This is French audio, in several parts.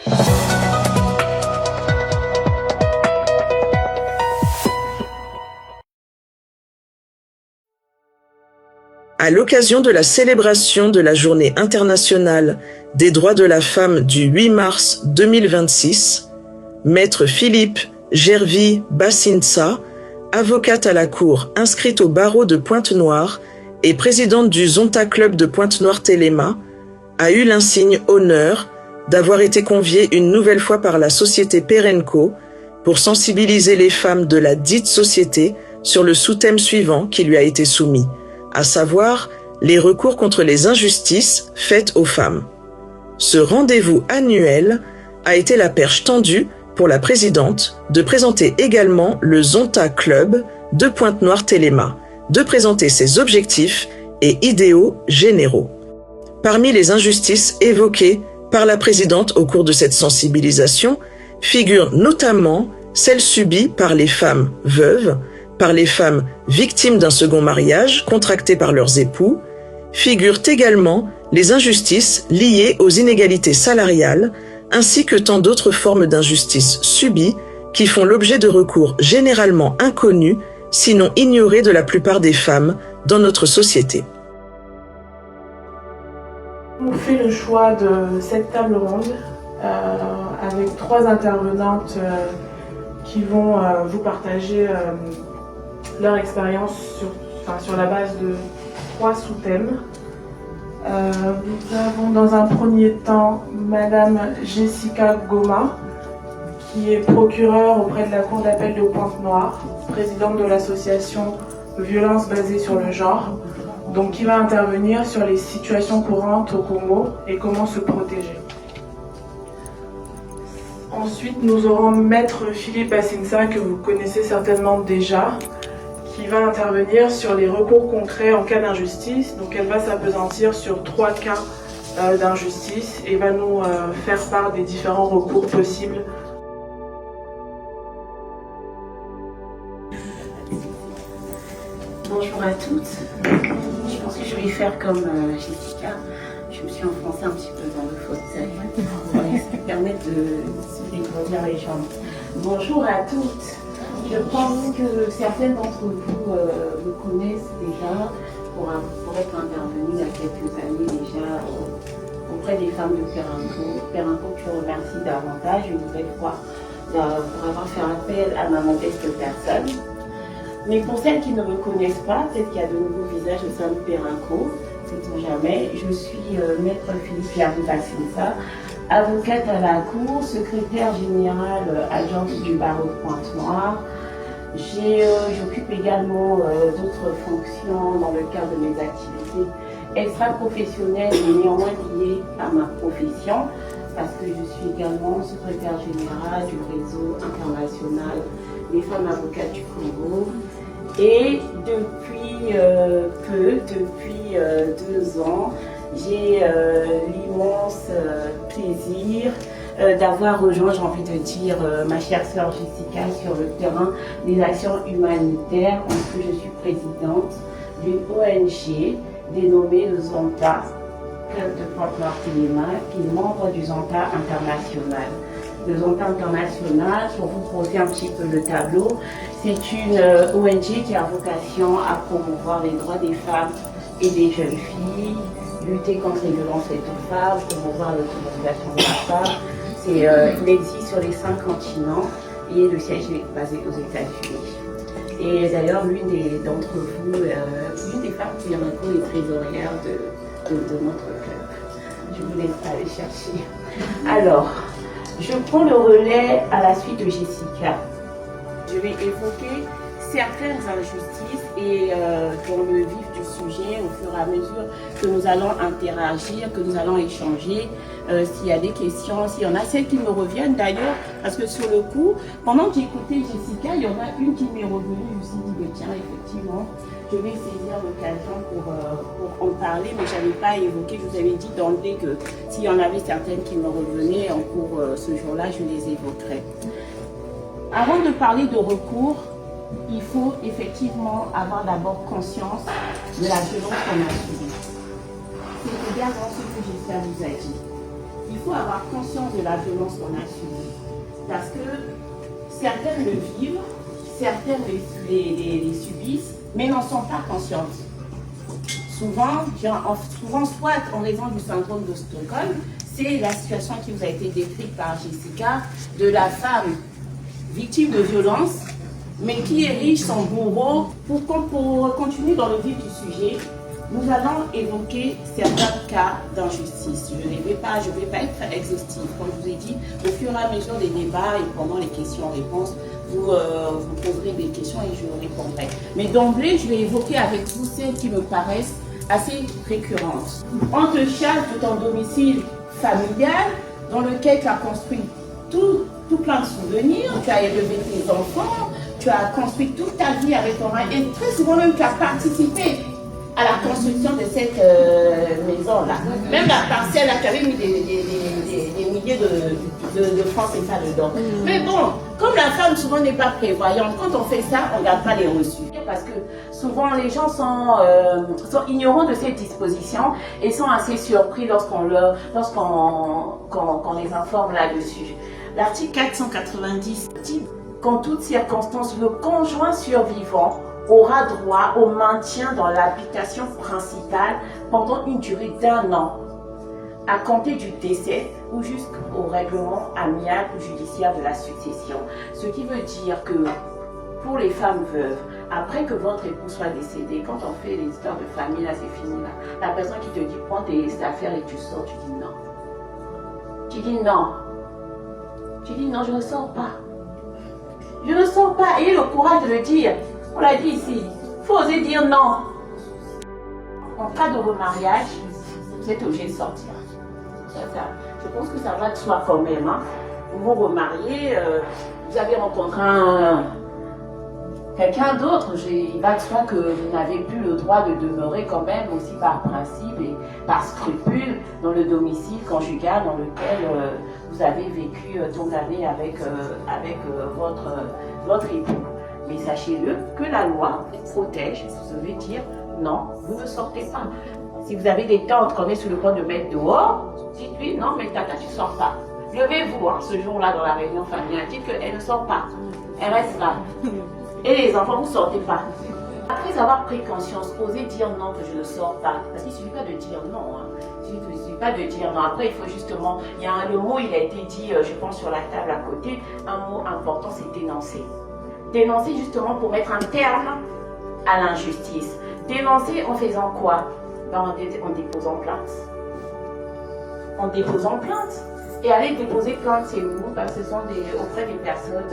À l'occasion de la célébration de la Journée internationale des droits de la femme du 8 mars 2026, Maître Philippe Gervy Bassinsa, avocate à la Cour inscrite au barreau de Pointe-Noire et présidente du Zonta Club de Pointe-Noire Téléma, a eu l'insigne honneur d'avoir été conviée une nouvelle fois par la société Perenco pour sensibiliser les femmes de la dite société sur le sous-thème suivant qui lui a été soumis, à savoir les recours contre les injustices faites aux femmes. Ce rendez-vous annuel a été la perche tendue pour la présidente de présenter également le Zonta Club de Pointe-Noire Téléma, de présenter ses objectifs et idéaux généraux. Parmi les injustices évoquées par la présidente au cours de cette sensibilisation figurent notamment celles subies par les femmes veuves, par les femmes victimes d'un second mariage contracté par leurs époux, figurent également les injustices liées aux inégalités salariales, ainsi que tant d'autres formes d'injustices subies qui font l'objet de recours généralement inconnus, sinon ignorés de la plupart des femmes dans notre société. On fait le choix de cette table ronde avec 3 intervenantes qui vont vous partager leur expérience sur la base de 3 sous-thèmes. Nous avons dans un premier temps Madame Jessica Goma, qui est procureure auprès de la Cour d'appel de Pointe-Noire, présidente de l'association Violence basée sur le genre, donc qui va intervenir sur les situations courantes au Congo et comment se protéger. Ensuite, nous aurons Maître Philippe Bassinsa, que vous connaissez certainement déjà, qui va intervenir sur les recours concrets en cas d'injustice. Donc elle va s'appesantir sur 3 cas d'injustice et va nous faire part des différents recours possibles. Bonjour à toutes. Je pense que je vais faire comme Jessica. Je me suis enfoncée un petit peu dans le fauteuil pour permettre de se découvrir les jambes. Bonjour à toutes. Je pense que certaines d'entre vous me connaissent déjà pour être intervenue il y a quelques années déjà auprès des femmes de Perenco. Perenco, je remercie davantage une nouvelle fois pour avoir fait appel à ma modeste personne. Mais pour celles qui ne me connaissent pas, peut-être qu'il y a de nouveaux visages au sein de Perenco, sait-on jamais, je suis Maître Philippe Gervy Bassinsa, avocate à la Cour, secrétaire générale adjointe du barreau de Pointe-Noire. J'occupe également d'autres fonctions dans le cadre de mes activités extra-professionnelles et néanmoins liées à ma profession, parce que je suis également secrétaire générale du réseau international des femmes avocates du Congo. Et depuis 2 ans, j'ai l'immense plaisir d'avoir rejoint, j'ai envie de dire, ma chère sœur Jessica sur le terrain des actions humanitaires, en ce que je suis présidente d'une ONG dénommée le Zonta Club de Pointe-Noire Téléma, qui est membre du Zonta International. Le Zonta International, pour vous poser un petit peu le tableau, c'est une ONG qui a vocation à promouvoir les droits des femmes et des jeunes filles, lutter contre les violences faites aux femmes, promouvoir l'autonomisation de la femme. Il existe sur les 5 continents et le siège est basé aux États-Unis. Et d'ailleurs, l'une d'entre vous, l'une des femmes qui est trésorière de notre club. Je vous laisse aller chercher. Alors, je prends le relais à la suite de Jessica. Je vais évoquer certaines injustices et dans le vif du sujet, au fur et à mesure que nous allons interagir, que nous allons échanger, s'il y a des questions, s'il y en a celles qui me reviennent d'ailleurs, parce que sur le coup, pendant que j'écoutais Jessica, il y en a une qui m'est revenue, je me suis dit, mais tiens, effectivement, je vais saisir l'occasion pour en parler, mais je n'avais pas évoqué, je vous avais dit d'emblée que s'il y en avait certaines qui me revenaient en cours ce jour-là, je les évoquerai. Avant de parler de recours, il faut effectivement avoir d'abord conscience de la violence qu'on a subie. C'est également ce que Jessica vous a dit. il faut avoir conscience de la violence qu'on a subie. Parce que certaines le vivent, certaines les subissent, mais n'en sont pas conscientes. Souvent, soit en raison du syndrome de Stockholm, c'est la situation qui vous a été décrite par Jessica, de la femme victime de violence, mais qui érige son bourreau. Pour continuer dans le vif du sujet, nous allons évoquer certains cas d'injustice. Je ne vais pas être exhaustive. Comme je vous ai dit, au fur et à mesure des débats et pendant les questions-réponses, vous poserez des questions et je répondrai. Mais d'emblée, je vais évoquer avec vous celles qui me paraissent assez récurrentes. On te charge de ton domicile familial dans lequel tu as construit tout plein de souvenirs, tu as élevé tes enfants, tu as construit toute ta vie avec ton mari et très souvent même tu as participé à la construction de cette maison-là. Même la parcelle, là, tu avais mis des milliers de francs CFA dedans. Mais bon, comme la femme souvent n'est pas prévoyante, quand on fait ça, on ne garde pas les reçus. Parce que souvent les gens sont ignorants de ces dispositions et sont assez surpris lorsqu'on les informe là-dessus. L'article 490 dit qu'en toutes circonstances, le conjoint survivant aura droit au maintien dans l'habitation principale pendant une durée d'1 an, à compter du décès ou jusqu'au règlement amiable ou judiciaire de la succession. Ce qui veut dire que pour les femmes veuves, après que votre époux soit décédé, quand on fait les histoires de famille, là c'est fini là, la personne qui te dit prends tes affaires et tu sors, tu dis non. Tu dis non. Tu dis non, je ne sors pas. Je ne sors pas. Ayez le courage de le dire. On l'a dit ici. Il faut oser dire non. En cas de remariage, vous êtes obligé de sortir. Je pense que ça va de soi quand même. Hein. Vous vous remariez, vous avez rencontré quelqu'un d'autre, il va de soi que vous n'avez plus le droit de demeurer quand même aussi par principe et par scrupule dans le domicile conjugal dans lequel vous avez vécu tant d'années avec votre époux. Mais sachez-le que la loi protège, vous devez dire non, vous ne sortez pas. Si vous avez des tantes qu'on est sur le point de mettre dehors, dites-lui non mais tata tu ne sors pas. Levez-vous ce jour-là dans la réunion familiale, dites qu'elle ne sort pas, elle reste là. Et les enfants, vous ne sortez pas. Après avoir pris conscience, osez dire non que je ne sors pas. Parce qu'il ne suffit pas de dire non. Hein. Il ne suffit pas de dire non. Après, il faut justement... le mot, il a été dit, je pense, sur la table à côté. Un mot important, c'est dénoncer. Dénoncer justement pour mettre un terme à l'injustice. Dénoncer en faisant quoi? En déposant plainte. En déposant plainte. Et aller déposer plainte, c'est où? Parce que ce sont auprès des personnes...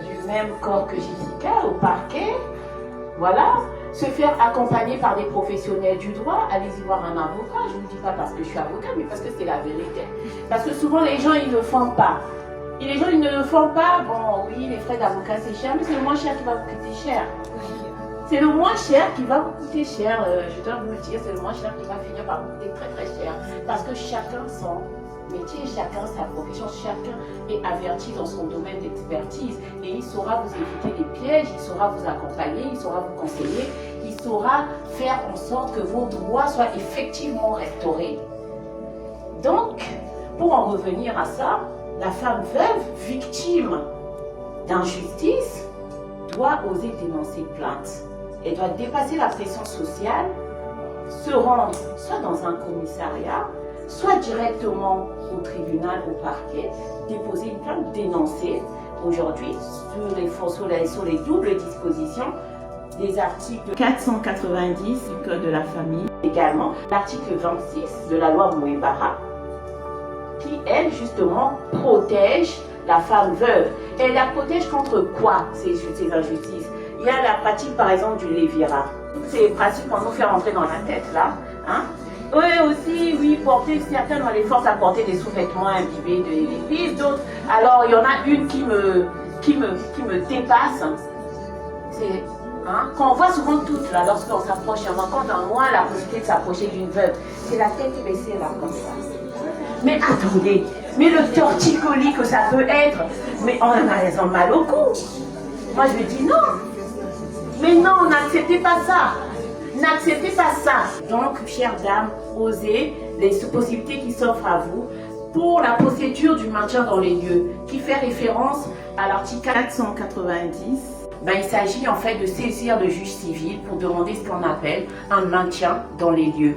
du même corps que Jessica, au parquet, voilà, se faire accompagner par des professionnels du droit, allez-y voir un avocat, je ne vous dis pas parce que je suis avocat, mais parce que c'est la vérité. Parce que souvent les gens, ils ne le font pas. Et les gens, ils ne le font pas, bon oui, les frais d'avocat c'est cher, mais c'est le moins cher qui va vous coûter cher. C'est le moins cher qui va vous coûter cher, je dois vous le dire, c'est le moins cher qui va finir par vous coûter très très cher. Parce que chacun son métier, chacun sa profession, chacun est averti dans son domaine d'expertise et il saura vous éviter les pièges, il saura vous accompagner, il saura vous conseiller, il saura faire en sorte que vos droits soient effectivement restaurés. Donc, pour en revenir à ça, la femme veuve, victime d'injustice, doit oser dénoncer plainte. Elle doit dépasser la pression sociale, se rendre soit dans un commissariat, soit directement au tribunal, au parquet, déposer une plainte, dénoncer. Aujourd'hui, sur les doubles dispositions des articles 490 du Code de la famille, également l'article 26 de la loi Mouébara, qui, elle, justement, protège la femme veuve. Elle la protège contre quoi, ces injustices? Il y a la pratique, par exemple, du lévirat. Toutes ces pratiques qu'on nous fait rentrer dans la tête, là, hein? Eux aussi, oui, certains ont les forces à porter des sous-vêtements imbibés de l'église, d'autres. Alors, il y en a une qui me dépasse. C'est, hein, qu'on voit souvent toutes, là, lorsqu'on s'approche, on rencontre en moins la possibilité de s'approcher d'une veuve. C'est la tête baissée, là, comme ça. Mais attendez, mais le torticolis que ça peut être, mais on en a mal au cou. Moi, je lui dis non. Mais non, n'acceptez pas ça. N'acceptez pas ça. Donc, chères dames, osez les possibilités qui s'offrent à vous pour la procédure du maintien dans les lieux, qui fait référence à l'article 490. Il s'agit en fait de saisir le juge civil pour demander ce qu'on appelle un maintien dans les lieux.